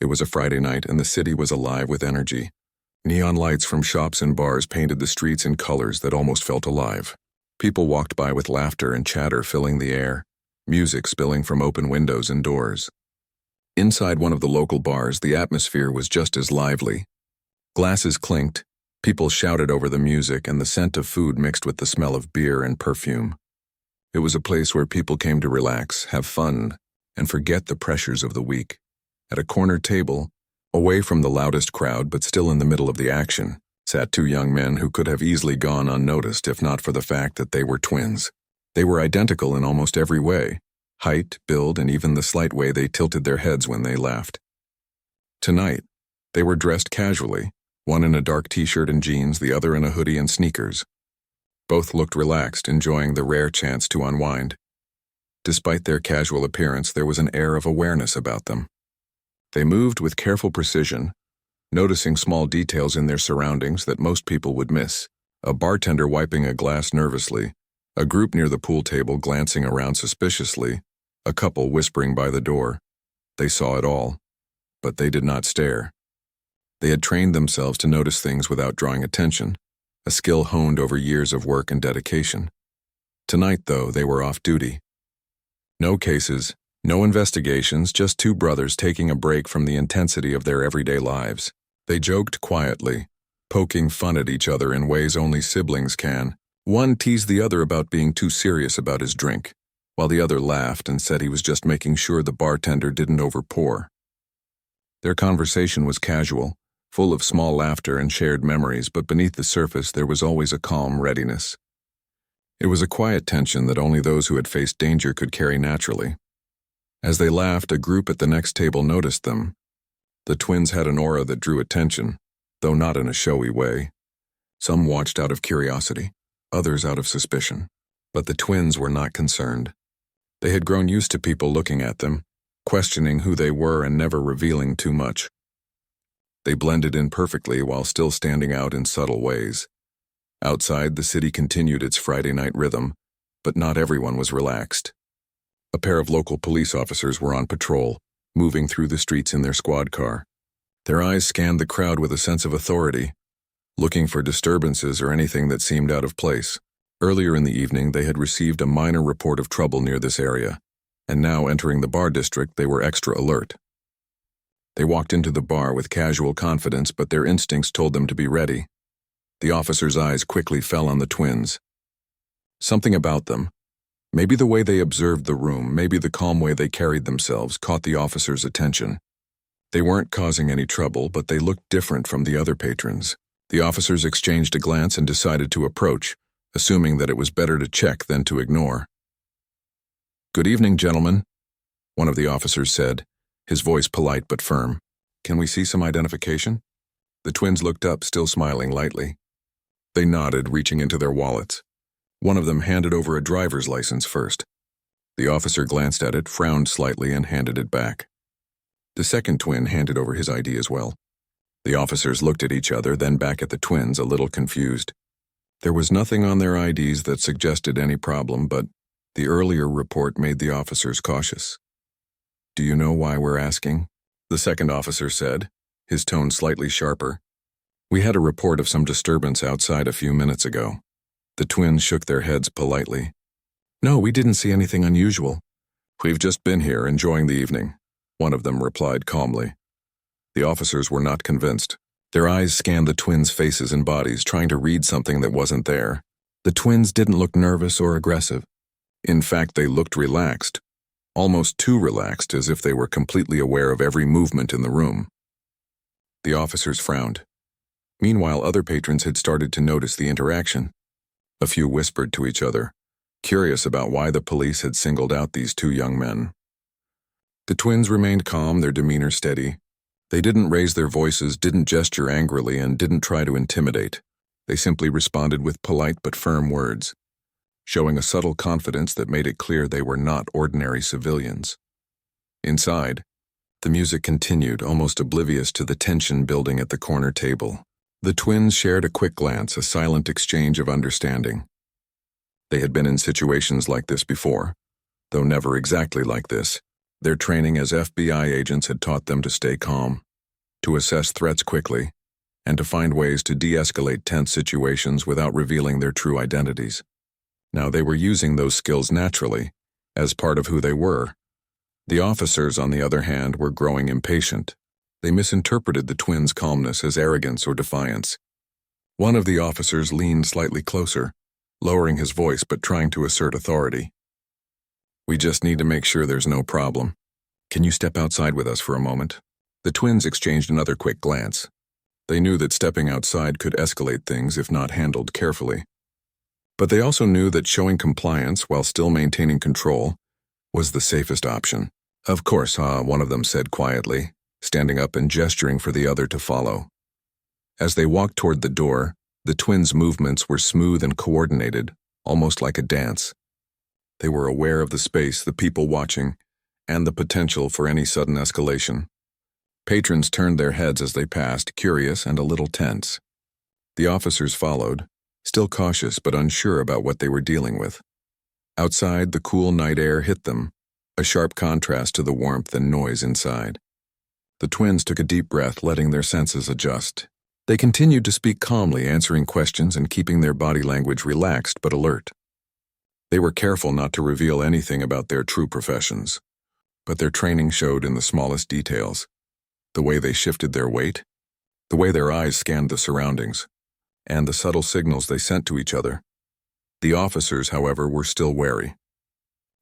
It was a Friday night, and the city was alive with energy. Neon lights from shops and bars painted the streets in colors that almost felt alive. People walked by with laughter and chatter filling the air, music spilling from open windows and doors. Inside one of the local bars, the atmosphere was just as lively. Glasses clinked, people shouted over the music, and the scent of food mixed with the smell of beer and perfume. It was a place where people came to relax, have fun, and forget the pressures of the week. At a corner table, away from the loudest crowd but still in the middle of the action, sat two young men who could have easily gone unnoticed if not for the fact that they were twins. They were identical in almost every way: height, build, and even the slight way they tilted their heads when they laughed. Tonight, they were dressed casually, one in a dark t-shirt and jeans, the other in a hoodie and sneakers. Both looked relaxed, enjoying the rare chance to unwind. Despite their casual appearance, there was an air of awareness about them. They moved with careful precision, noticing small details in their surroundings that most people would miss: a bartender wiping a glass nervously, a group near the pool table glancing around suspiciously, a couple whispering by the door. They saw it all, but they did not stare. They had trained themselves to notice things without drawing attention, a skill honed over years of work and dedication. Tonight, though, they were off duty. No cases, no investigations, just two brothers taking a break from the intensity of their everyday lives. They joked quietly, poking fun at each other in ways only siblings can. One teased the other about being too serious about his drink, while the other laughed and said he was just making sure the bartender didn't overpour. Their conversation was casual, full of small laughter and shared memories, but beneath the surface there was always a calm readiness. It was a quiet tension that only those who had faced danger could carry naturally. As they laughed, a group at the next table noticed them. The twins had an aura that drew attention, though not in a showy way. Some watched out of curiosity, others out of suspicion. But the twins were not concerned. They had grown used to people looking at them, questioning who they were and never revealing too much. They blended in perfectly while still standing out in subtle ways. Outside, the city continued its Friday night rhythm, but not everyone was relaxed. A pair of local police officers were on patrol, moving through the streets in their squad car. Their eyes scanned the crowd with a sense of authority, looking for disturbances or anything that seemed out of place. Earlier in the evening, they had received a minor report of trouble near this area, and now entering the bar district, they were extra alert. They walked into the bar with casual confidence, but their instincts told them to be ready. The officer's eyes quickly fell on the twins. Something about them, maybe the way they observed the room, maybe the calm way they carried themselves, caught the officer's attention. They weren't causing any trouble, but they looked different from the other patrons. The officers exchanged a glance and decided to approach, assuming that it was better to check than to ignore. "Good evening, gentlemen," one of the officers said, his voice polite but firm. "Can we see some identification?" The twins looked up, still smiling lightly. They nodded, reaching into their wallets. One of them handed over a driver's license first. The officer glanced at it, frowned slightly, and handed it back. The second twin handed over his ID as well. The officers looked at each other, then back at the twins, a little confused. There was nothing on their IDs that suggested any problem, but the earlier report made the officers cautious. "Do you know why we're asking?" the second officer said, his tone slightly sharper. "We had a report of some disturbance outside a few minutes ago." The twins shook their heads politely. "No, we didn't see anything unusual. We've just been here enjoying the evening," one of them replied calmly. The officers were not convinced. Their eyes scanned the twins' faces and bodies, trying to read something that wasn't there. The twins didn't look nervous or aggressive. In fact, they looked relaxed, almost too relaxed, as if they were completely aware of every movement in the room. The officers frowned. Meanwhile, other patrons had started to notice the interaction. A few whispered to each other, curious about why the police had singled out these two young men. The twins remained calm, their demeanor steady. They didn't raise their voices, didn't gesture angrily, and didn't try to intimidate. They simply responded with polite but firm words, showing a subtle confidence that made it clear they were not ordinary civilians. Inside, the music continued, almost oblivious to the tension building at the corner table. The twins shared a quick glance, a silent exchange of understanding. They had been in situations like this before, though never exactly like this. Their training as FBI agents had taught them to stay calm, to assess threats quickly, and to find ways to de-escalate tense situations without revealing their true identities. Now they were using those skills naturally, as part of who they were. The officers, on the other hand, were growing impatient. They misinterpreted the twins' calmness as arrogance or defiance. One of the officers leaned slightly closer, lowering his voice but trying to assert authority. "We just need to make sure there's no problem. Can you step outside with us for a moment?" The twins exchanged another quick glance. They knew that stepping outside could escalate things if not handled carefully. But they also knew that showing compliance while still maintaining control was the safest option. "Of course, one of them said quietly, standing up and gesturing for the other to follow. As they walked toward the door, the twins' movements were smooth and coordinated, almost like a dance. They were aware of the space, the people watching, and the potential for any sudden escalation. Patrons turned their heads as they passed, curious and a little tense. The officers followed, still cautious but unsure about what they were dealing with. Outside, the cool night air hit them, a sharp contrast to the warmth and noise inside. The twins took a deep breath, letting their senses adjust. They continued to speak calmly, answering questions and keeping their body language relaxed but alert. They were careful not to reveal anything about their true professions, but their training showed in the smallest details. The way they shifted their weight, the way their eyes scanned the surroundings, and the subtle signals they sent to each other. The officers, however, were still wary.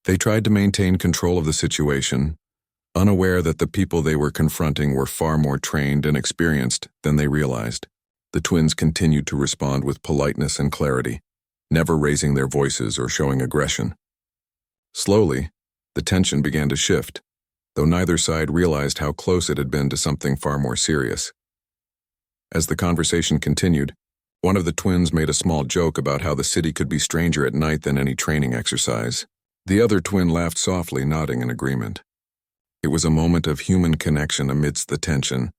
They tried to maintain control of the situation, unaware that the people they were confronting were far more trained and experienced than they realized. The twins continued to respond with politeness and clarity, never raising their voices or showing aggression. Slowly, the tension began to shift, though neither side realized how close it had been to something far more serious. As the conversation continued, one of the twins made a small joke about how the city could be stranger at night than any training exercise. The other twin laughed softly, nodding in agreement. It was a moment of human connection amidst the tension,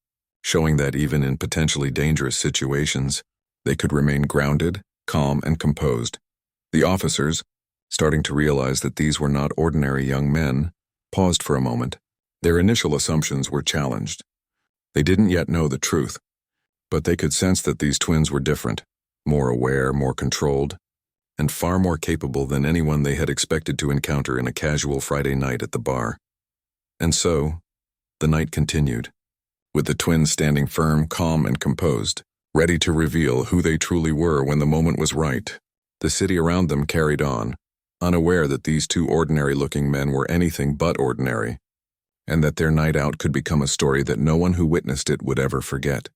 showing that even in potentially dangerous situations, they could remain grounded, calm, and composed. The officers, starting to realize that these were not ordinary young men, paused for a moment. Their initial assumptions were challenged. They didn't yet know the truth, but they could sense that these twins were different, more aware, more controlled, and far more capable than anyone they had expected to encounter in a casual Friday night at the bar. And so, the night continued, with the twins standing firm, calm, and composed, ready to reveal who they truly were when the moment was right. The city around them carried on, unaware that these two ordinary-looking men were anything but ordinary, and that their night out could become a story that no one who witnessed it would ever forget.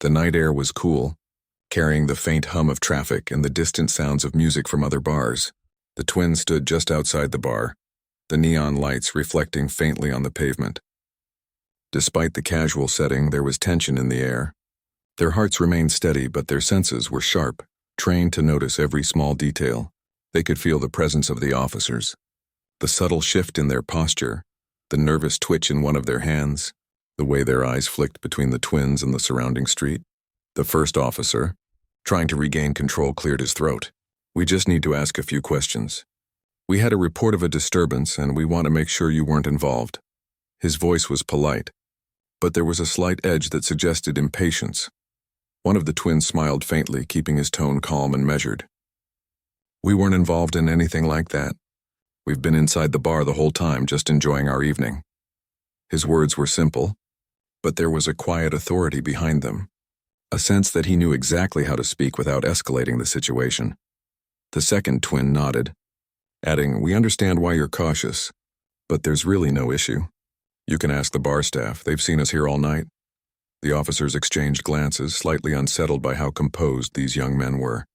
The night air was cool, carrying the faint hum of traffic and the distant sounds of music from other bars. The twins stood just outside the bar, the neon lights reflecting faintly on the pavement. Despite the casual setting, there was tension in the air. Their hearts remained steady, but their senses were sharp, trained to notice every small detail. They could feel the presence of the officers, the subtle shift in their posture, the nervous twitch in one of their hands, the way their eyes flicked between the twins and the surrounding street. The first officer, trying to regain control, cleared his throat. "We just need to ask a few questions. We had a report of a disturbance, and we want to make sure you weren't involved." His voice was polite, but there was a slight edge that suggested impatience. One of the twins smiled faintly, keeping his tone calm and measured. "We weren't involved in anything like that. We've been inside the bar the whole time, just enjoying our evening." His words were simple, but there was a quiet authority behind them, a sense that he knew exactly how to speak without escalating the situation. The second twin nodded, adding, "We understand why you're cautious, but there's really no issue. You can ask the bar staff. They've seen us here all night." The officers exchanged glances, slightly unsettled by how composed these young men were.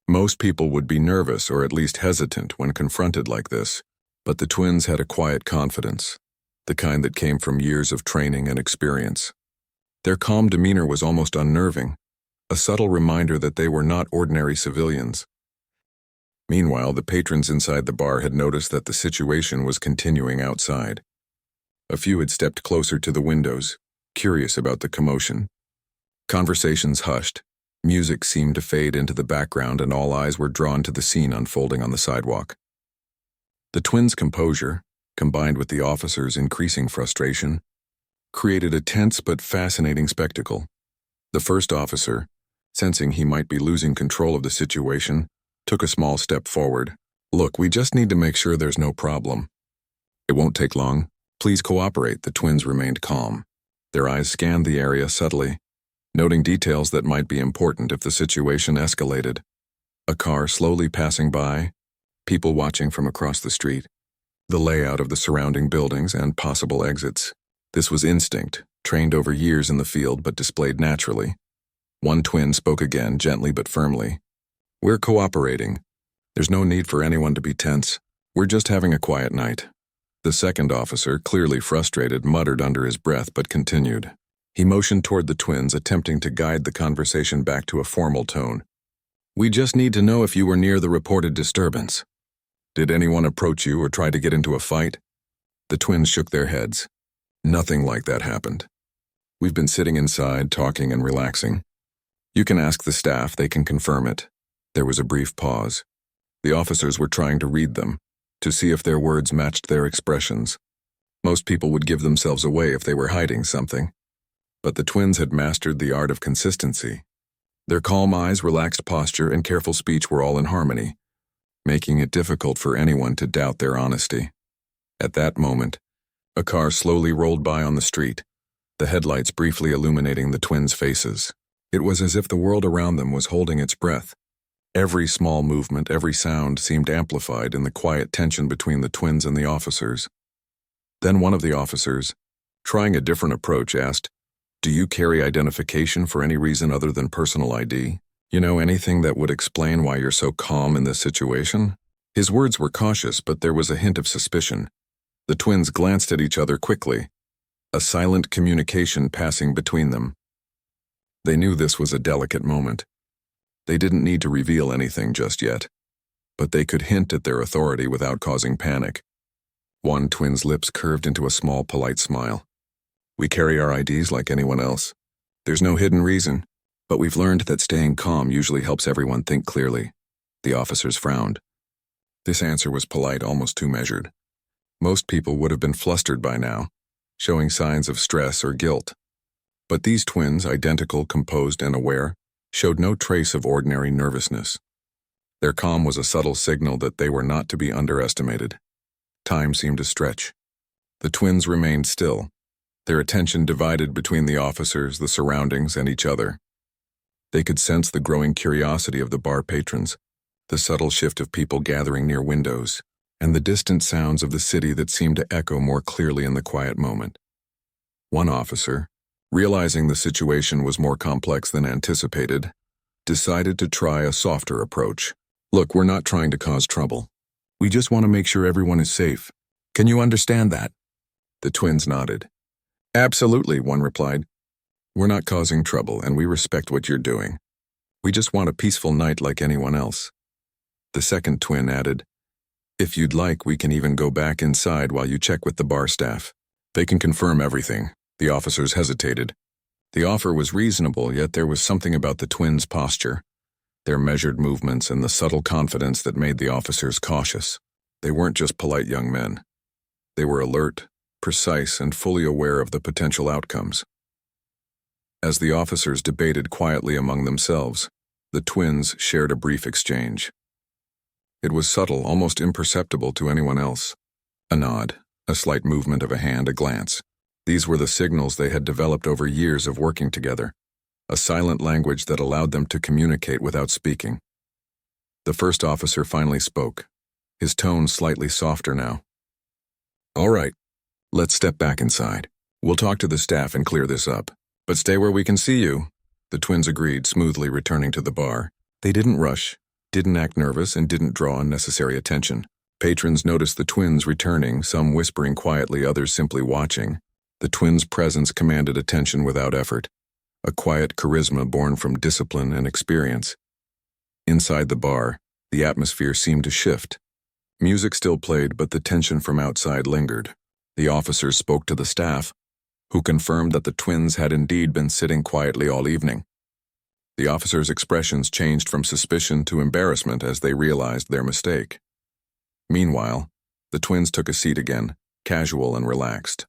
Most people would be nervous or at least hesitant when confronted like this, but the twins had a quiet confidence, the kind that came from years of training and experience. Their calm demeanor was almost unnerving, a subtle reminder that they were not ordinary civilians. Meanwhile, the patrons inside the bar had noticed that the situation was continuing outside. A few had stepped closer to the windows, curious about the commotion. Conversations hushed, music seemed to fade into the background, and all eyes were drawn to the scene unfolding on the sidewalk. The twins' composure, combined with the officers' increasing frustration, created a tense but fascinating spectacle. The first officer, sensing he might be losing control of the situation, took a small step forward. "Look, we just need to make sure there's no problem. It won't take long. Please cooperate." The twins remained calm. Their eyes scanned the area subtly, noting details that might be important if the situation escalated. A car slowly passing by, people watching from across the street, the layout of the surrounding buildings and possible exits. This was instinct, trained over years in the field but displayed naturally. One twin spoke again, gently but firmly. "We're cooperating. There's no need for anyone to be tense. We're just having a quiet night." The second officer, clearly frustrated, muttered under his breath but continued. He motioned toward the twins, attempting to guide the conversation back to a formal tone. "We just need to know if you were near the reported disturbance. Did anyone approach you or try to get into a fight?" The twins shook their heads. "Nothing like that happened. We've been sitting inside, talking and relaxing. You can ask the staff, they can confirm it." There was a brief pause. The officers were trying to read them, to see if their words matched their expressions. Most people would give themselves away if they were hiding something. But the twins had mastered the art of consistency. Their calm eyes, relaxed posture, and careful speech were all in harmony, making it difficult for anyone to doubt their honesty. At that moment, a car slowly rolled by on the street, the headlights briefly illuminating the twins' faces. It was as if the world around them was holding its breath. Every small movement, every sound seemed amplified in the quiet tension between the twins and the officers. Then one of the officers, trying a different approach, asked, "Do you carry identification for any reason other than personal ID? You know, anything that would explain why you're so calm in this situation?" His words were cautious, but there was a hint of suspicion. The twins glanced at each other quickly, a silent communication passing between them. They knew this was a delicate moment. They didn't need to reveal anything just yet, but they could hint at their authority without causing panic. One twin's lips curved into a small, polite smile. "We carry our IDs like anyone else. There's no hidden reason, but we've learned that staying calm usually helps everyone think clearly." The officers frowned. This answer was polite, almost too measured. Most people would have been flustered by now, showing signs of stress or guilt. But these twins, identical, composed, and aware, showed no trace of ordinary nervousness. Their calm was a subtle signal that they were not to be underestimated. Time seemed to stretch. The twins remained still, their attention divided between the officers, the surroundings, and each other. They could sense the growing curiosity of the bar patrons, the subtle shift of people gathering near windows, and the distant sounds of the city that seemed to echo more clearly in the quiet moment. One officer, realizing the situation was more complex than anticipated, decided to try a softer approach. "Look, we're not trying to cause trouble. We just want to make sure everyone is safe. Can you understand that?" The twins nodded. "Absolutely," one replied. "We're not causing trouble, and we respect what you're doing. We just want a peaceful night like anyone else." The second twin added, "If you'd like, we can even go back inside while you check with the bar staff. They can confirm everything." The officers hesitated. The offer was reasonable, yet there was something about the twins' posture, their measured movements, and the subtle confidence that made the officers cautious. They weren't just polite young men. They were alert, precise, and fully aware of the potential outcomes. As the officers debated quietly among themselves, the twins shared a brief exchange. It was subtle, almost imperceptible to anyone else. A nod, a slight movement of a hand, a glance. These were the signals they had developed over years of working together, a silent language that allowed them to communicate without speaking. The first officer finally spoke, his tone slightly softer now. "All right, let's step back inside. We'll talk to the staff and clear this up. But stay where we can see you." The twins agreed, smoothly returning to the bar. They didn't rush, didn't act nervous, and didn't draw unnecessary attention. Patrons noticed the twins returning, some whispering quietly, others simply watching. The twins' presence commanded attention without effort, a quiet charisma born from discipline and experience. Inside the bar, the atmosphere seemed to shift. Music still played, but the tension from outside lingered. The officers spoke to the staff, who confirmed that the twins had indeed been sitting quietly all evening. The officers' expressions changed from suspicion to embarrassment as they realized their mistake. Meanwhile, the twins took a seat again, casual and relaxed.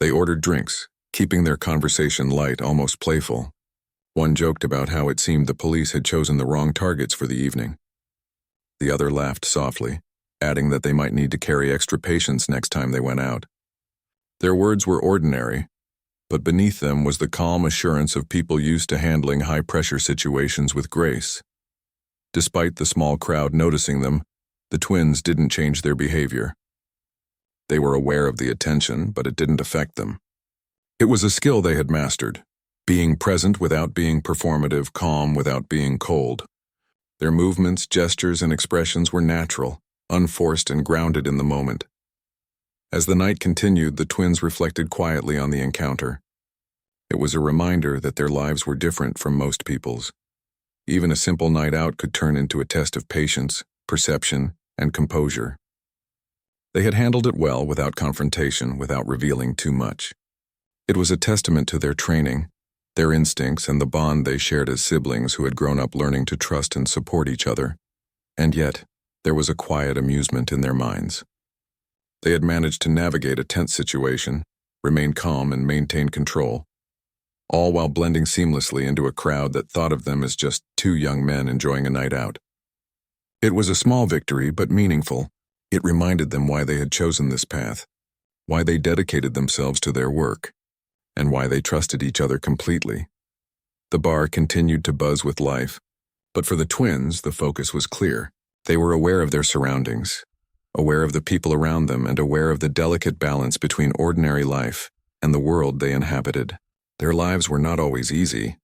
They ordered drinks, keeping their conversation light, almost playful. One joked about how it seemed the police had chosen the wrong targets for the evening. The other laughed softly, adding that they might need to carry extra patience next time they went out. Their words were ordinary, but beneath them was the calm assurance of people used to handling high-pressure situations with grace. Despite the small crowd noticing them, the twins didn't change their behavior. They were aware of the attention, but it didn't affect them. It was a skill they had mastered, being present without being performative, calm without being cold. Their movements, gestures, and expressions were natural, unforced, and grounded in the moment. As the night continued, the twins reflected quietly on the encounter. It was a reminder that their lives were different from most people's. Even a simple night out could turn into a test of patience, perception, and composure. They had handled it well without confrontation, without revealing too much. It was a testament to their training, their instincts, and the bond they shared as siblings who had grown up learning to trust and support each other. And yet, there was a quiet amusement in their minds. They had managed to navigate a tense situation, remain calm, and maintain control, all while blending seamlessly into a crowd that thought of them as just two young men enjoying a night out. It was a small victory, but meaningful. It reminded them why they had chosen this path, why they dedicated themselves to their work, and why they trusted each other completely. The bar continued to buzz with life, but for the twins, the focus was clear. They were aware of their surroundings, aware of the people around them, and aware of the delicate balance between ordinary life and the world they inhabited. Their lives were not always easy,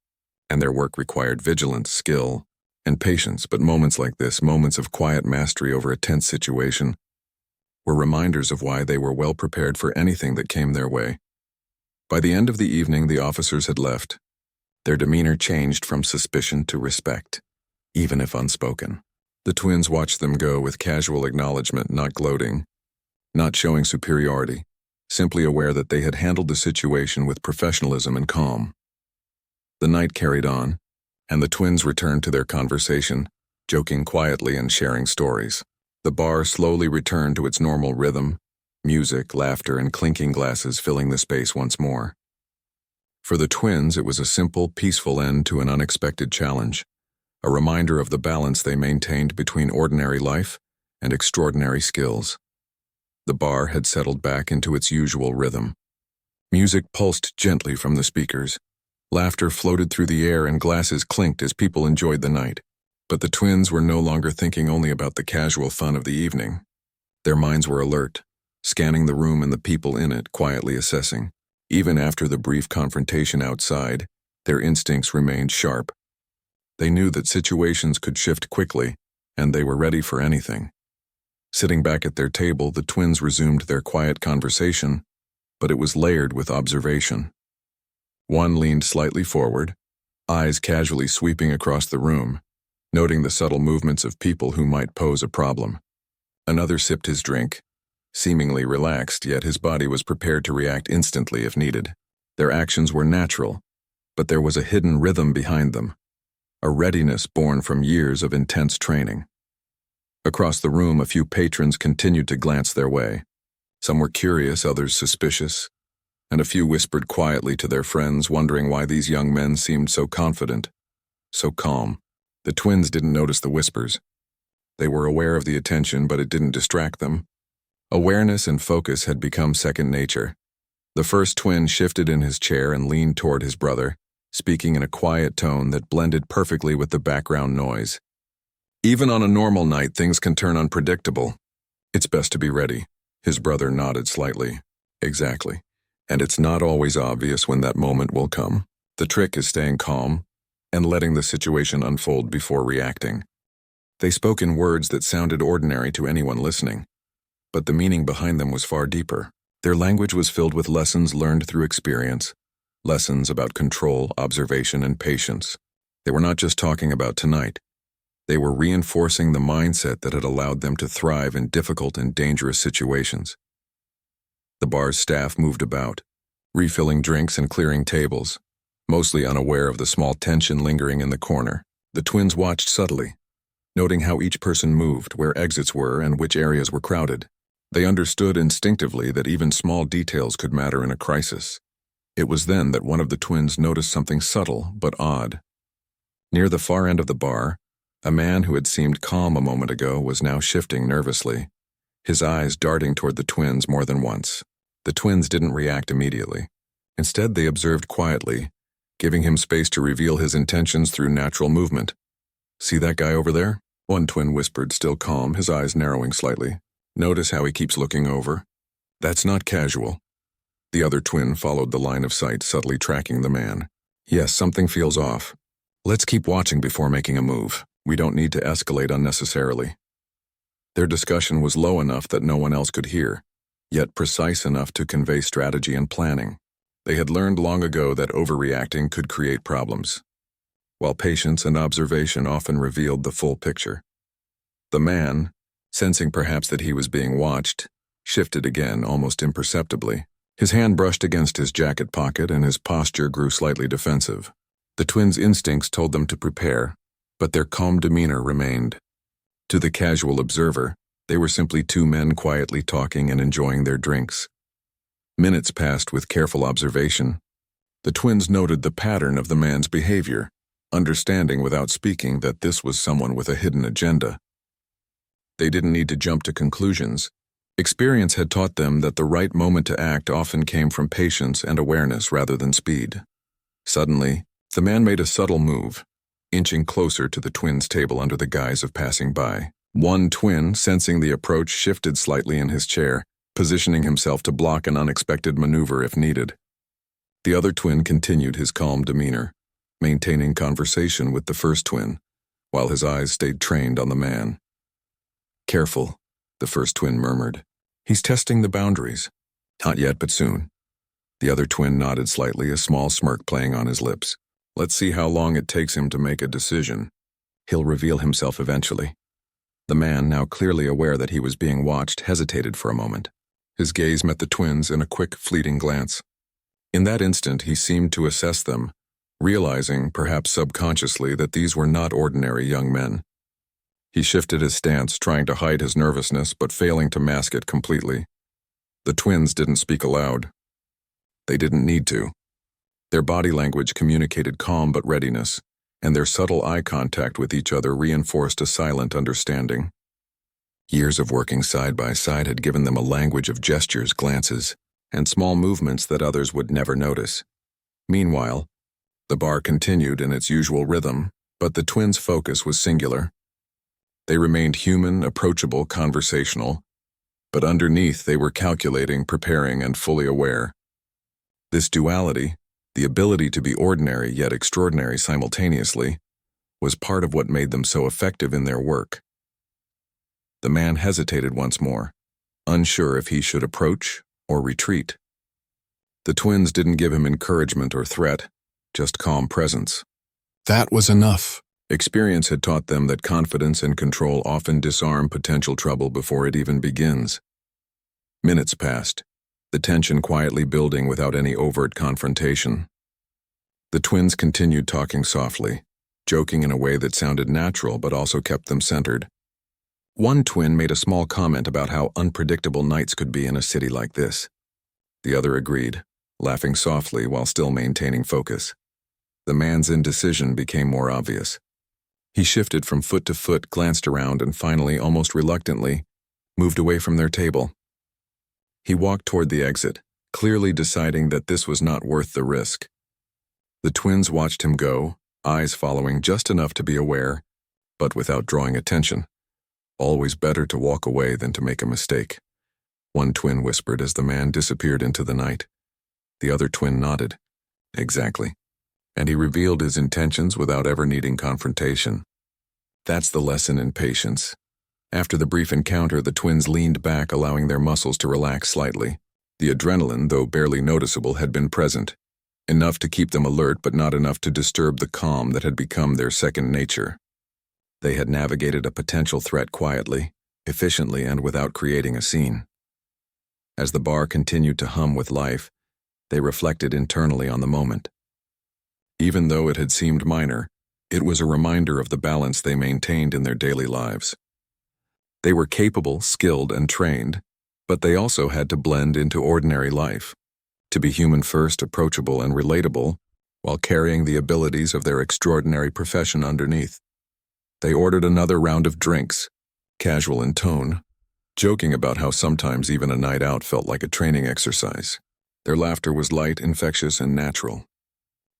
and their work required vigilance, skill, and patience, but moments like this, moments of quiet mastery over a tense situation, were reminders of why they were well prepared for anything that came their way. By the end of the evening, the officers had left. Their demeanor changed from suspicion to respect, even if unspoken. The twins watched them go with casual acknowledgement, not gloating, not showing superiority, simply aware that they had handled the situation with professionalism and calm. The night carried on, and the twins returned to their conversation, joking quietly and sharing stories. The bar slowly returned to its normal rhythm, music, laughter, and clinking glasses filling the space once more. For the twins, it was a simple, peaceful end to an unexpected challenge, a reminder of the balance they maintained between ordinary life and extraordinary skills. The bar had settled back into its usual rhythm. Music pulsed gently from the speakers. Laughter floated through the air and glasses clinked as people enjoyed the night. But the twins were no longer thinking only about the casual fun of the evening. Their minds were alert, scanning the room and the people in it, quietly assessing. Even after the brief confrontation outside, their instincts remained sharp. They knew that situations could shift quickly, and they were ready for anything. Sitting back at their table, the twins resumed their quiet conversation, but it was layered with observation. One leaned slightly forward, eyes casually sweeping across the room, noting the subtle movements of people who might pose a problem. Another sipped his drink, seemingly relaxed, yet his body was prepared to react instantly if needed. Their actions were natural, but there was a hidden rhythm behind them, a readiness born from years of intense training. Across the room, a few patrons continued to glance their way. Some were curious, others suspicious, and a few whispered quietly to their friends, wondering why these young men seemed so confident, so calm. The twins didn't notice the whispers. They were aware of the attention, but it didn't distract them. Awareness and focus had become second nature. The first twin shifted in his chair and leaned toward his brother, speaking in a quiet tone that blended perfectly with the background noise. Even on a normal night, things can turn unpredictable. It's best to be ready. His brother nodded slightly. Exactly. And it's not always obvious when that moment will come. The trick is staying calm and letting the situation unfold before reacting. They spoke in words that sounded ordinary to anyone listening, but the meaning behind them was far deeper. Their language was filled with lessons learned through experience, lessons about control, observation, and patience. They were not just talking about tonight. They were reinforcing the mindset that had allowed them to thrive in difficult and dangerous situations. The bar's staff moved about, refilling drinks and clearing tables, mostly unaware of the small tension lingering in the corner. The twins watched subtly, noting how each person moved, where exits were, and which areas were crowded. They understood instinctively that even small details could matter in a crisis. It was then that one of the twins noticed something subtle but odd. Near the far end of the bar, a man who had seemed calm a moment ago was now shifting nervously, his eyes darting toward the twins more than once. The twins didn't react immediately. Instead, they observed quietly, giving him space to reveal his intentions through natural movement. "See that guy over there?" One twin whispered, still calm, his eyes narrowing slightly. "Notice how he keeps looking over? That's not casual." The other twin followed the line of sight, subtly tracking the man. "Yes, something feels off. Let's keep watching before making a move. We don't need to escalate unnecessarily." Their discussion was low enough that no one else could hear, yet precise enough to convey strategy and planning. They had learned long ago that overreacting could create problems, while patience and observation often revealed the full picture. The man, sensing perhaps that he was being watched, shifted again almost imperceptibly. His hand brushed against his jacket pocket and his posture grew slightly defensive. The twins' instincts told them to prepare, but their calm demeanor remained. To the casual observer, they were simply two men quietly talking and enjoying their drinks. Minutes passed with careful observation. The twins noted the pattern of the man's behavior, understanding without speaking that this was someone with a hidden agenda. They didn't need to jump to conclusions. Experience had taught them that the right moment to act often came from patience and awareness rather than speed. Suddenly, the man made a subtle move, inching closer to the twins' table under the guise of passing by. One twin, sensing the approach, shifted slightly in his chair, positioning himself to block an unexpected maneuver if needed. The other twin continued his calm demeanor, maintaining conversation with the first twin, while his eyes stayed trained on the man. "Careful," the first twin murmured. "He's testing the boundaries." "Not yet, but soon." The other twin nodded slightly, a small smirk playing on his lips. "Let's see how long it takes him to make a decision. He'll reveal himself eventually." The man, now clearly aware that he was being watched, hesitated for a moment. His gaze met the twins in a quick, fleeting glance. In that instant, he seemed to assess them, realizing, perhaps subconsciously, that these were not ordinary young men. He shifted his stance, trying to hide his nervousness, but failing to mask it completely. The twins didn't speak aloud. They didn't need to. Their body language communicated calm but readiness, and their subtle eye contact with each other reinforced a silent understanding. Years of working side by side had given them a language of gestures, glances, and small movements that others would never notice. Meanwhile, the bar continued in its usual rhythm, but the twins' focus was singular. They remained human, approachable, conversational, but underneath they were calculating, preparing, and fully aware. This duality, the ability to be ordinary yet extraordinary simultaneously, was part of what made them so effective in their work. The man hesitated once more, unsure if he should approach or retreat. The twins didn't give him encouragement or threat, just calm presence. That was enough. Experience had taught them that confidence and control often disarm potential trouble before it even begins. Minutes passed, the tension quietly building without any overt confrontation. The twins continued talking softly, joking in a way that sounded natural but also kept them centered. One twin made a small comment about how unpredictable nights could be in a city like this. The other agreed, laughing softly while still maintaining focus. The man's indecision became more obvious. He shifted from foot to foot, glanced around, and finally, almost reluctantly, moved away from their table. He walked toward the exit, clearly deciding that this was not worth the risk. The twins watched him go, eyes following just enough to be aware, but without drawing attention. Always better to walk away than to make a mistake, one twin whispered as the man disappeared into the night. The other twin nodded. Exactly. And he revealed his intentions without ever needing confrontation. That's the lesson in patience. After the brief encounter, the twins leaned back, allowing their muscles to relax slightly. The adrenaline, though barely noticeable, had been present. Enough to keep them alert, but not enough to disturb the calm that had become their second nature. They had navigated a potential threat quietly, efficiently, and without creating a scene. As the bar continued to hum with life, they reflected internally on the moment. Even though it had seemed minor, it was a reminder of the balance they maintained in their daily lives. They were capable, skilled, and trained, But they also had to blend into ordinary life, to be human first, approachable, and relatable, while carrying the abilities of their extraordinary profession underneath. They ordered another round of drinks, casual in tone, joking about how sometimes even a night out felt like a training exercise. Their laughter was light, infectious, and natural.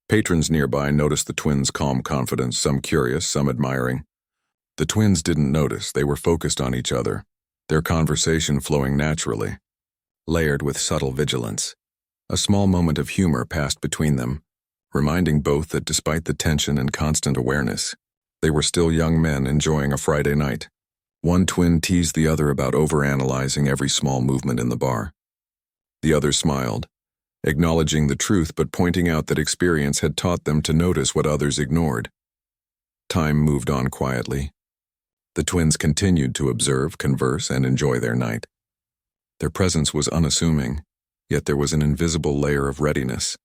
Patrons nearby noticed the twins' calm confidence, some curious, some admiring. The twins didn't notice, they were focused on each other, their conversation flowing naturally, layered with subtle vigilance. A small moment of humor passed between them, reminding both that despite the tension and constant awareness, they were still young men enjoying a Friday night. One twin teased the other about overanalyzing every small movement in the bar. The other smiled, acknowledging the truth but pointing out that experience had taught them to notice what others ignored. Time moved on quietly. The twins continued to observe, converse, and enjoy their night. Their presence was unassuming, yet there was an invisible layer of readiness.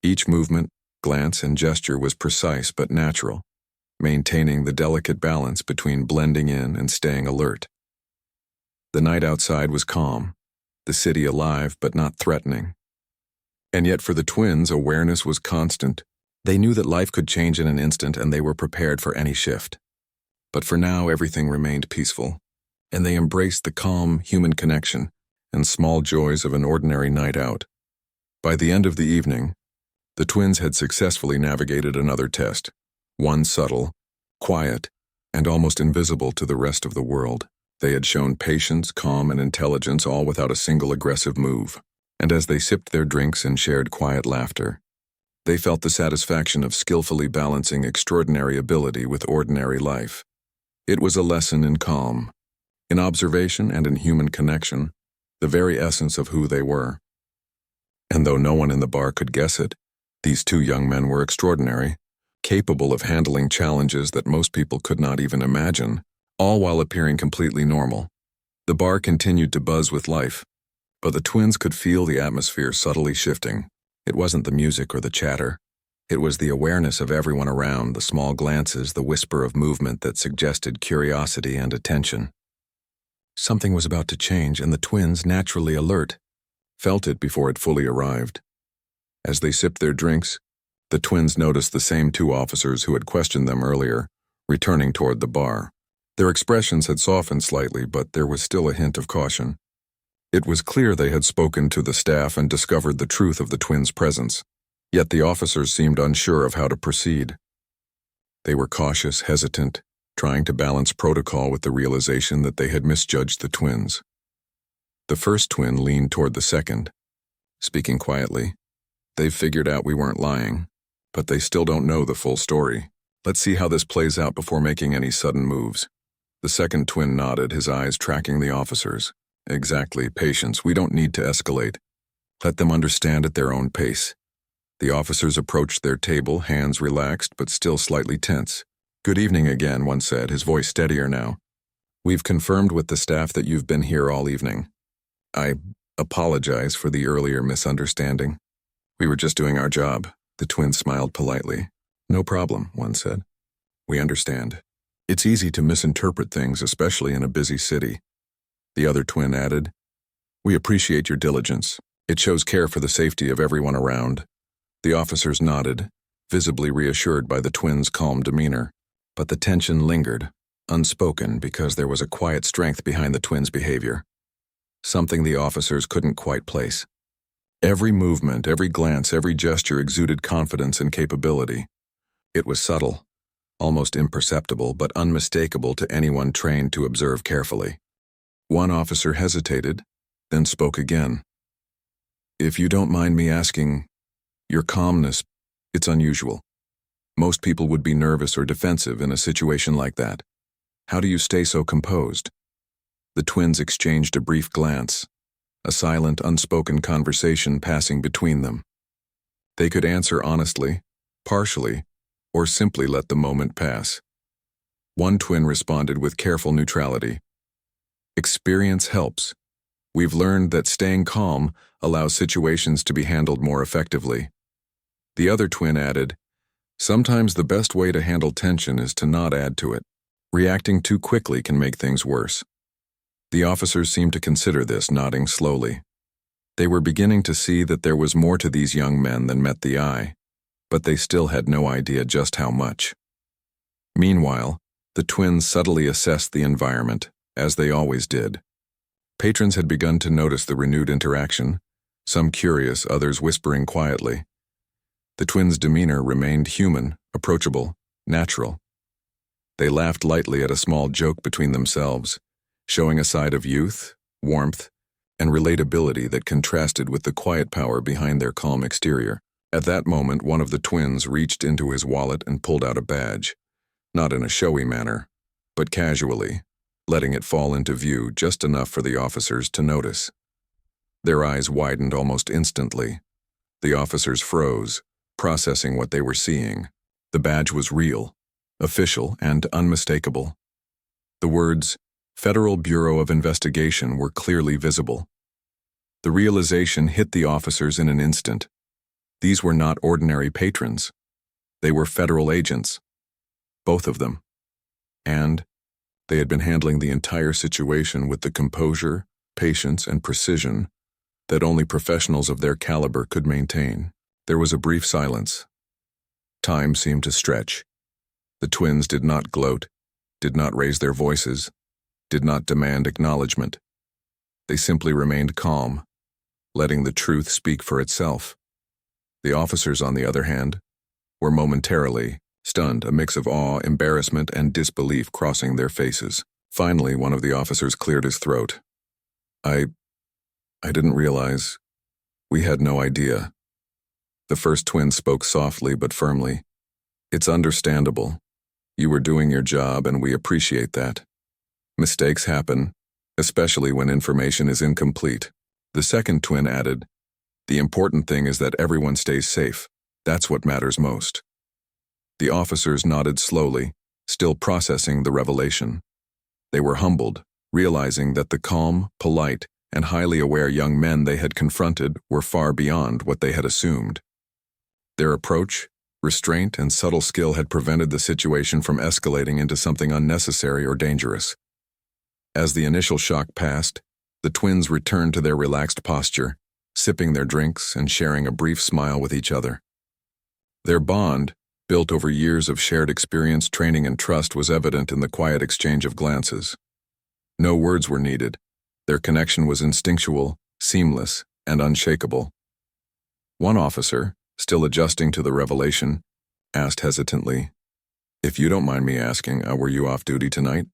Each movement, glance, and gesture was precise but natural, maintaining the delicate balance between blending in and staying alert. The night outside was calm, the city alive but not threatening. And yet for the twins, awareness was constant. They knew that life could change in an instant and they were prepared for any shift. But for now, everything remained peaceful, and they embraced the calm, human connection and small joys of an ordinary night out. By the end of the evening, the twins had successfully navigated another test, one subtle, quiet, and almost invisible to the rest of the world. They had shown patience, calm, and intelligence, all without a single aggressive move. And as they sipped their drinks and shared quiet laughter, they felt the satisfaction of skillfully balancing extraordinary ability with ordinary life. It was a lesson in calm, in observation, and in human connection, the very essence of who they were. And though no one in the bar could guess it, these two young men were extraordinary, capable of handling challenges that most people could not even imagine, all while appearing completely normal. The bar continued to buzz with life, but the twins could feel the atmosphere subtly shifting. It wasn't the music or the chatter. It was the awareness of everyone around, the small glances, the whisper of movement that suggested curiosity and attention. Something was about to change, and the twins, naturally alert, felt it before it fully arrived. As they sipped their drinks, the twins noticed the same two officers who had questioned them earlier, returning toward the bar. Their expressions had softened slightly, but there was still a hint of caution. It was clear they had spoken to the staff and discovered the truth of the twins' presence, yet the officers seemed unsure of how to proceed. They were cautious, hesitant, trying to balance protocol with the realization that they had misjudged the twins. The first twin leaned toward the second, speaking quietly. "They've figured out we weren't lying, but they still don't know the full story. Let's see how this plays out before making any sudden moves." The second twin nodded, his eyes tracking the officers. "Exactly, patience. We don't need to escalate. Let them understand at their own pace." The officers approached their table, hands relaxed but still slightly tense. "Good evening again," one said, his voice steadier now. "We've confirmed with the staff that you've been here all evening. I apologize for the earlier misunderstanding. We were just doing our job." The twins smiled politely. "No problem," one said. "We understand. It's easy to misinterpret things, especially in a busy city." The other twin added, "We appreciate your diligence. It shows care for the safety of everyone around." The officers nodded, visibly reassured by the twins' calm demeanor. But the tension lingered, unspoken, because there was a quiet strength behind the twins' behavior. Something the officers couldn't quite place. Every movement, every glance, every gesture exuded confidence and capability. It was subtle, almost imperceptible, but unmistakable to anyone trained to observe carefully. One officer hesitated, then spoke again. "If you don't mind me asking, your calmness, it's unusual. Most people would be nervous or defensive in a situation like that. How do you stay so composed?" The twins exchanged a brief glance, a silent, unspoken conversation passing between them. They could answer honestly, partially, or simply let the moment pass. One twin responded with careful neutrality. "Experience helps. We've learned that staying calm allows situations to be handled more effectively." The other twin added, "Sometimes the best way to handle tension is to not add to it. Reacting too quickly can make things worse." The officers seemed to consider this, nodding slowly. They were beginning to see that there was more to these young men than met the eye, but they still had no idea just how much. Meanwhile, the twins subtly assessed the environment, as they always did. Patrons had begun to notice the renewed interaction, some curious, others whispering quietly. The twins' demeanor remained human, approachable, natural. They laughed lightly at a small joke between themselves, showing a side of youth, warmth, and relatability that contrasted with the quiet power behind their calm exterior. At that moment, one of the twins reached into his wallet and pulled out a badge, not in a showy manner, but casually, letting it fall into view just enough for the officers to notice. Their eyes widened almost instantly. The officers froze, processing what they were seeing. The badge was real, official, and unmistakable. The words, Federal Bureau of Investigation, were clearly visible. The realization hit the officers in an instant. These were not ordinary patrons. They were federal agents. Both of them. And they had been handling the entire situation with the composure, patience, and precision that only professionals of their caliber could maintain. There was a brief silence. Time seemed to stretch. The twins did not gloat, did not raise their voices, did not demand acknowledgement. They simply remained calm, letting the truth speak for itself. The officers, on the other hand, were momentarily stunned, a mix of awe, embarrassment, and disbelief crossing their faces. Finally, one of the officers cleared his throat. I didn't realize. We had no idea. The first twin spoke softly but firmly. It's understandable. You were doing your job, and we appreciate that. Mistakes happen, especially when information is incomplete. The second twin added, The important thing is that everyone stays safe. That's what matters most. The officers nodded slowly, still processing the revelation. They were humbled, realizing that the calm, polite, and highly aware young men they had confronted were far beyond what they had assumed. Their approach, restraint, and subtle skill had prevented the situation from escalating into something unnecessary or dangerous. As the initial shock passed, the twins returned to their relaxed posture, sipping their drinks and sharing a brief smile with each other. Their bond, built over years of shared experience, training, and trust, was evident in the quiet exchange of glances. No words were needed. Their connection was instinctual, seamless, and unshakable. One officer, still adjusting to the revelation, asked hesitantly, If you don't mind me asking, were you off duty tonight?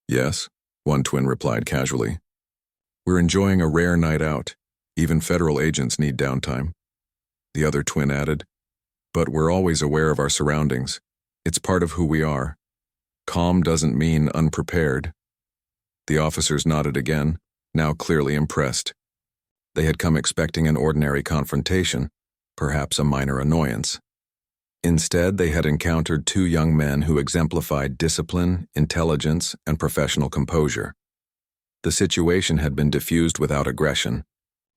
Yes, one twin replied casually. We're enjoying a rare night out. Even federal agents need downtime. The other twin added, But we're always aware of our surroundings. It's part of who we are. Calm doesn't mean unprepared. The officers nodded again, now clearly impressed. They had come expecting an ordinary confrontation, perhaps a minor annoyance. Instead, they had encountered two young men who exemplified discipline, intelligence, and professional composure. The situation had been diffused without aggression,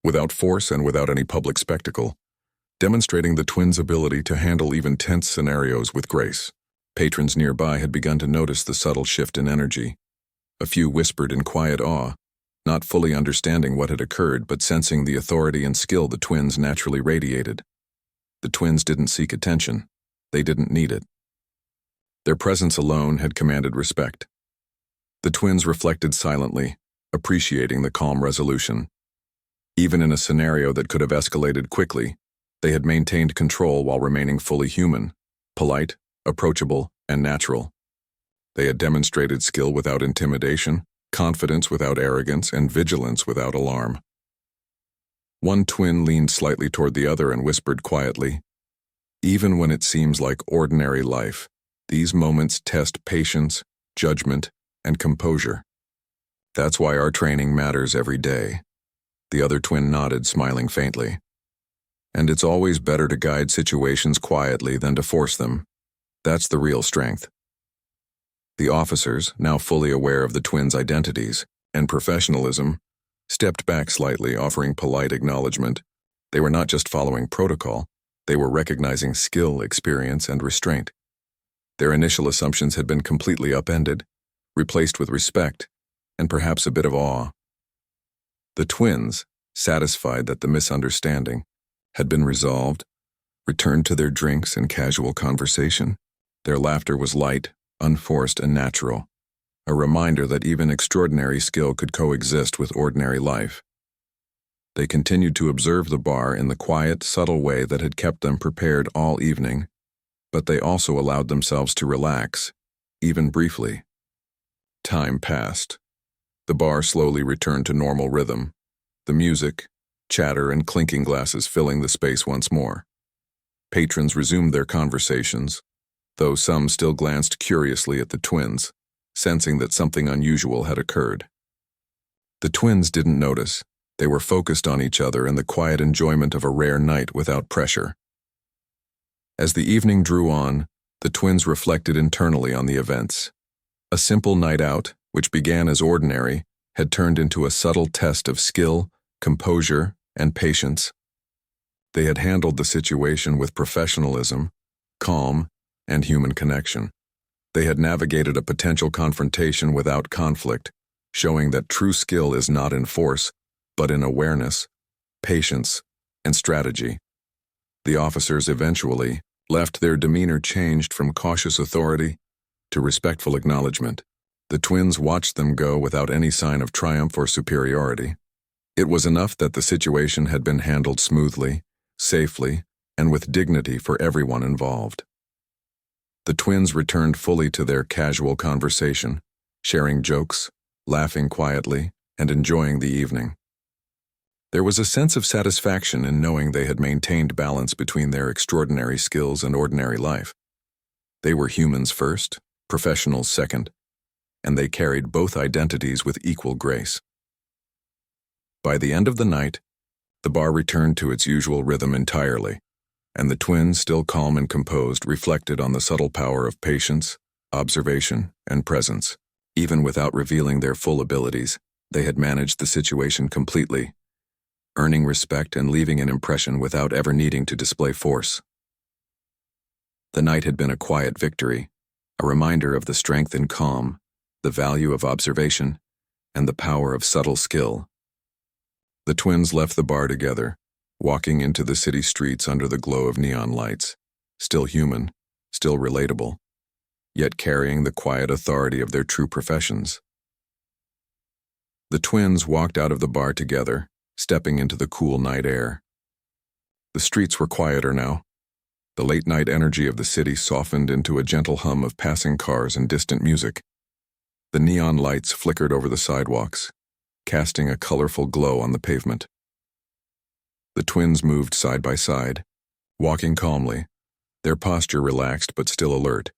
without force, and without any public spectacle, demonstrating the twins' ability to handle even tense scenarios with grace. Patrons nearby had begun to notice the subtle shift in energy. A few whispered in quiet awe, not fully understanding what had occurred but sensing the authority and skill the twins naturally radiated. The twins didn't seek attention. They didn't need it. Their presence alone had commanded respect. The twins reflected silently, appreciating the calm resolution. Even in a scenario that could have escalated quickly, they had maintained control while remaining fully human, polite, approachable, and natural. They had demonstrated skill without intimidation, confidence without arrogance, and vigilance without alarm. One twin leaned slightly toward the other and whispered quietly, Even when it seems like ordinary life, these moments test patience, judgment, and composure. That's why our training matters every day. The other twin nodded, smiling faintly. And it's always better to guide situations quietly than to force them. That's the real strength. The officers, now fully aware of the twins' identities and professionalism, stepped back slightly, offering polite acknowledgement. They were not just following protocol, they were recognizing skill, experience, and restraint. Their initial assumptions had been completely upended, replaced with respect, and perhaps a bit of awe. The twins, satisfied that the misunderstanding had been resolved, returned to their drinks and casual conversation. Their laughter was light, unforced, and natural, a reminder that even extraordinary skill could coexist with ordinary life. They continued to observe the bar in the quiet, subtle way that had kept them prepared all evening, but they also allowed themselves to relax, even briefly. Time passed. The bar slowly returned to normal rhythm, the music, chatter, and clinking glasses filling the space once more. Patrons resumed their conversations, though some still glanced curiously at the twins, sensing that something unusual had occurred. The twins didn't notice. They were focused on each other and the quiet enjoyment of a rare night without pressure. As the evening drew on, the twins reflected internally on the events. A simple night out, which began as ordinary, had turned into a subtle test of skill, composure, and patience. They had handled the situation with professionalism, calm, and human connection. They had navigated a potential confrontation without conflict, showing that true skill is not in force, but in awareness, patience, and strategy. The officers eventually left, their demeanor changed from cautious authority to respectful acknowledgement. The twins watched them go without any sign of triumph or superiority. It was enough that the situation had been handled smoothly, safely, and with dignity for everyone involved. The twins returned fully to their casual conversation, sharing jokes, laughing quietly, and enjoying the evening. There was a sense of satisfaction in knowing they had maintained balance between their extraordinary skills and ordinary life. They were humans first, professionals second, and they carried both identities with equal grace. By the end of the night, the bar returned to its usual rhythm entirely, and the twins, still calm and composed, reflected on the subtle power of patience, observation, and presence. Even without revealing their full abilities, they had managed the situation completely, earning respect and leaving an impression without ever needing to display force. The night had been a quiet victory, a reminder of the strength in calm, the value of observation, and the power of subtle skill. The twins left the bar together, walking into the city streets under the glow of neon lights, still human, still relatable, yet carrying the quiet authority of their true professions. The twins walked out of the bar together, stepping into the cool night air. The streets were quieter now. The late-night energy of the city softened into a gentle hum of passing cars and distant music. The neon lights flickered over the sidewalks, casting a colorful glow on the pavement. The twins moved side by side, walking calmly, their posture relaxed but still alert,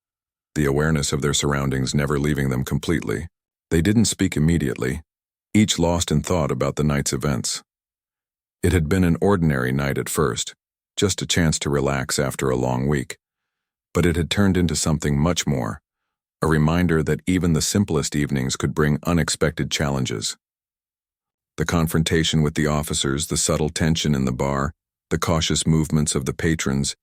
the awareness of their surroundings never leaving them completely. They didn't speak immediately, each lost in thought about the night's events. It had been an ordinary night at first, just a chance to relax after a long week, but it had turned into something much more, a reminder that even the simplest evenings could bring unexpected challenges. The confrontation with the officers, the subtle tension in the bar, the cautious movements of the patrons,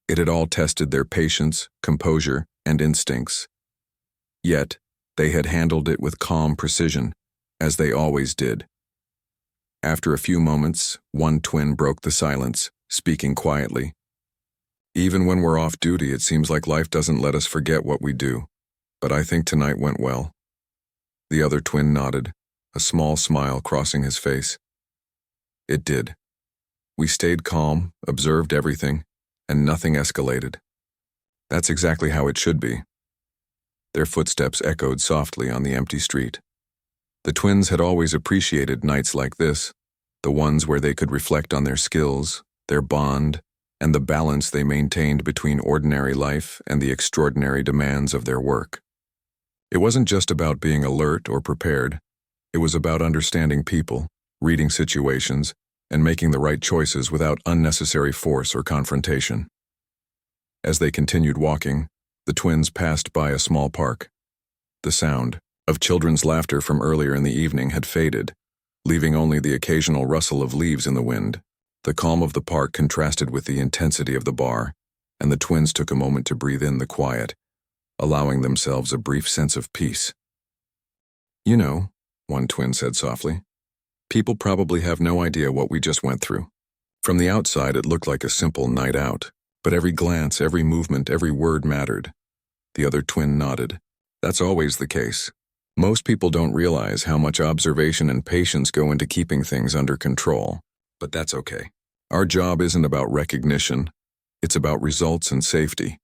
it had all tested their patience, composure, and instincts. Yet, they had handled it with calm precision, as they always did. After a few moments, one twin broke the silence, speaking quietly. "Even when we're off duty, it seems like life doesn't let us forget what we do, but I think tonight went well." The other twin nodded, a small smile crossing his face. "It did. We stayed calm, observed everything, and nothing escalated. That's exactly how it should be." Their footsteps echoed softly on the empty street. The twins had always appreciated nights like this, the ones where they could reflect on their skills, their bond, and the balance they maintained between ordinary life and the extraordinary demands of their work. It wasn't just about being alert or prepared. It was about understanding people, reading situations, and making the right choices without unnecessary force or confrontation. As they continued walking, the twins passed by a small park. The sound of children's laughter from earlier in the evening had faded, leaving only the occasional rustle of leaves in the wind. The calm of the park contrasted with the intensity of the bar, and the twins took a moment to breathe in the quiet, allowing themselves a brief sense of peace. "You know, one twin said softly. People probably have no idea what we just went through. From the outside, it looked like a simple night out, but every glance, every movement, every word mattered. The other twin nodded. That's always the case. Most people don't realize how much observation and patience go into keeping things under control, but that's okay. Our job isn't about recognition. It's about results and safety.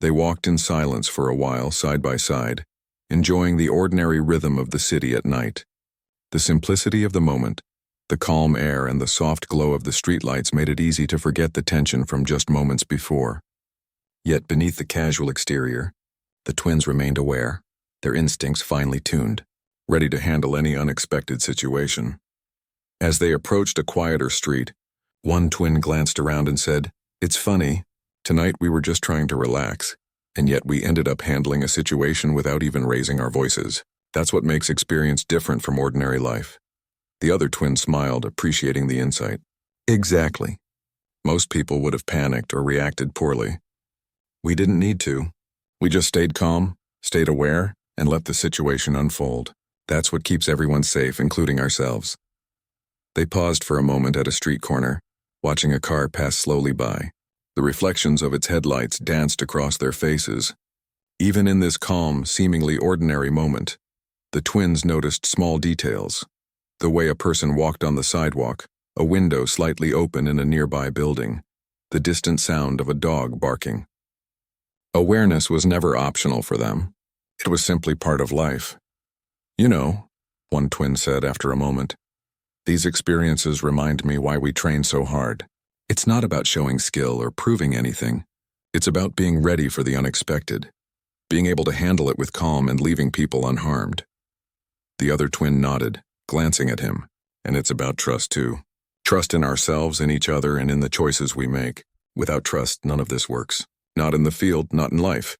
They walked in silence for a while, side by side, enjoying the ordinary rhythm of the city at night. The simplicity of the moment, the calm air and the soft glow of the streetlights made it easy to forget the tension from just moments before. Yet beneath the casual exterior, the twins remained aware, their instincts finely tuned, ready to handle any unexpected situation. As they approached a quieter street, one twin glanced around and said, "It's funny, tonight we were just trying to relax, and yet we ended up handling a situation without even raising our voices. That's what makes experience different from ordinary life." The other twin smiled, appreciating the insight. Exactly. Most people would have panicked or reacted poorly. We didn't need to. We just stayed calm, stayed aware, and let the situation unfold. That's what keeps everyone safe, including ourselves. They paused for a moment at a street corner, watching a car pass slowly by. The reflections of its headlights danced across their faces. Even in this calm, seemingly ordinary moment, the twins noticed small details. The way a person walked on the sidewalk, a window slightly open in a nearby building, the distant sound of a dog barking. Awareness was never optional for them. It was simply part of life. "You know," one twin said after a moment, "these experiences remind me why we train so hard. It's not about showing skill or proving anything. It's about being ready for the unexpected, being able to handle it with calm and leaving people unharmed." The other twin nodded, glancing at him, and it's about trust too. Trust in ourselves, in each other, and in the choices we make. Without trust, none of this works. Not in the field, not in life.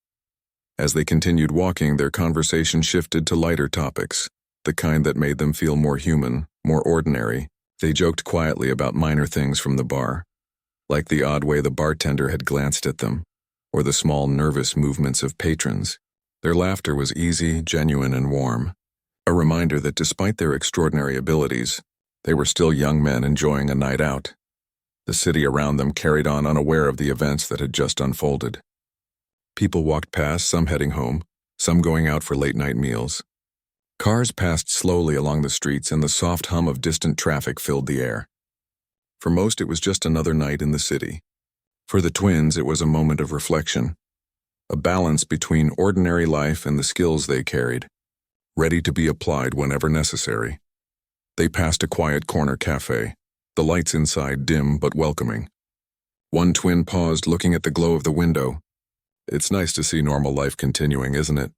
As they continued walking, their conversation shifted to lighter topics, the kind that made them feel more human, more ordinary. They joked quietly about minor things from the bar, like the odd way the bartender had glanced at them, or the small nervous movements of patrons. Their laughter was easy, genuine, and warm, a reminder that despite their extraordinary abilities, they were still young men enjoying a night out. The city around them carried on unaware of the events that had just unfolded. People walked past, some heading home, some going out for late-night meals. Cars passed slowly along the streets, and the soft hum of distant traffic filled the air. For most, it was just another night in the city. For the twins, it was a moment of reflection, a balance between ordinary life and the skills they carried, ready to be applied whenever necessary. They passed a quiet corner cafe, the lights inside dim but welcoming. One twin paused, looking at the glow of the window. "It's nice to see normal life continuing, isn't it?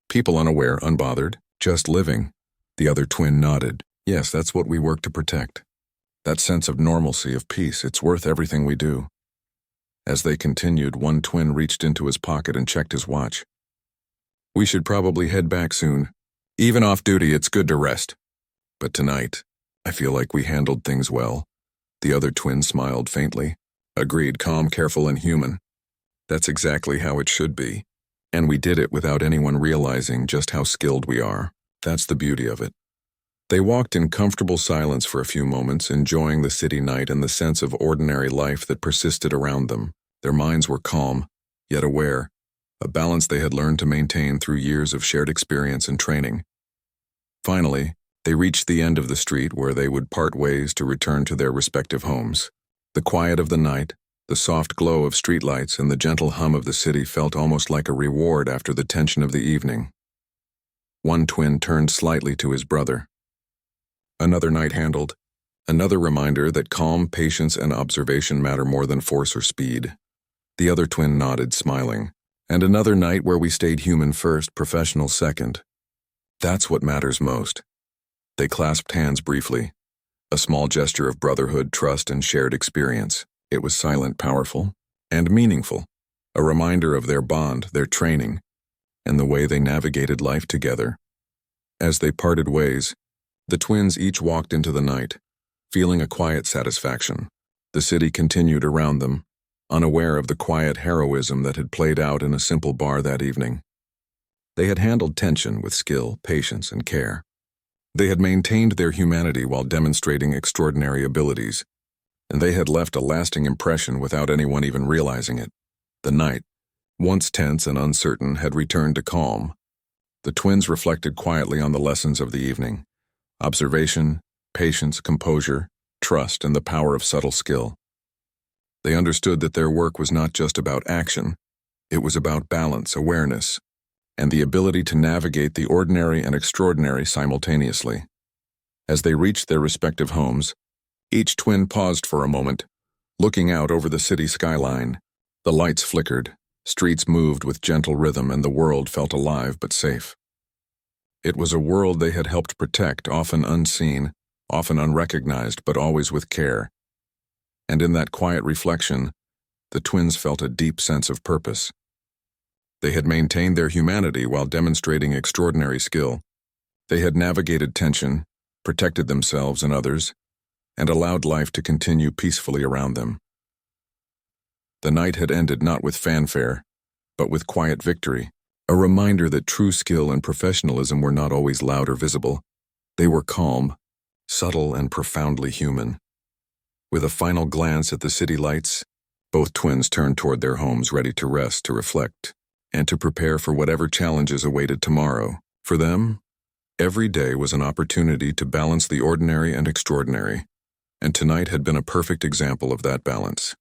People unaware, unbothered, just living." The other twin nodded. "Yes, that's what we work to protect. That sense of normalcy, of peace, it's worth everything we do." As they continued, one twin reached into his pocket and checked his watch. "We should probably head back soon. Even off duty, it's good to rest. But tonight, I feel like we handled things well." The other twin smiled faintly. "Agreed, calm, careful, and human. That's exactly how it should be. And we did it without anyone realizing just how skilled we are. That's the beauty of it." They walked in comfortable silence for a few moments, enjoying the city night and the sense of ordinary life that persisted around them. Their minds were calm, yet aware, a balance they had learned to maintain through years of shared experience and training. Finally, they reached the end of the street where they would part ways to return to their respective homes. The quiet of the night, the soft glow of streetlights, and the gentle hum of the city felt almost like a reward after the tension of the evening. One twin turned slightly to his brother. "Another night handled. Another reminder that calm, patience, and observation matter more than force or speed." The other twin nodded, smiling. "And another night where we stayed human first, professional second. That's what matters most." They clasped hands briefly, a small gesture of brotherhood, trust, and shared experience. It was silent, powerful, and meaningful, a reminder of their bond, their training, and the way they navigated life together. As they parted ways, the twins each walked into the night, feeling a quiet satisfaction. The city continued around them, unaware of the quiet heroism that had played out in a simple bar that evening. They had handled tension with skill, patience, and care. They had maintained their humanity while demonstrating extraordinary abilities, and they had left a lasting impression without anyone even realizing it. The night, once tense and uncertain, had returned to calm. The twins reflected quietly on the lessons of the evening: observation, patience, composure, trust, and the power of subtle skill. They understood that their work was not just about action, it was about balance, awareness, and the ability to navigate the ordinary and extraordinary simultaneously. As they reached their respective homes, each twin paused for a moment, looking out over the city skyline. The lights flickered, streets moved with gentle rhythm, and the world felt alive but safe. It was a world they had helped protect, often unseen, often unrecognized, but always with care. And in that quiet reflection, the twins felt a deep sense of purpose. They had maintained their humanity while demonstrating extraordinary skill. They had navigated tension, protected themselves and others, and allowed life to continue peacefully around them. The night had ended not with fanfare, but with quiet victory, a reminder that true skill and professionalism were not always loud or visible. They were calm, subtle, and profoundly human. With a final glance at the city lights, both twins turned toward their homes, ready to rest, to reflect, and to prepare for whatever challenges awaited tomorrow. For them, every day was an opportunity to balance the ordinary and extraordinary, and tonight had been a perfect example of that balance.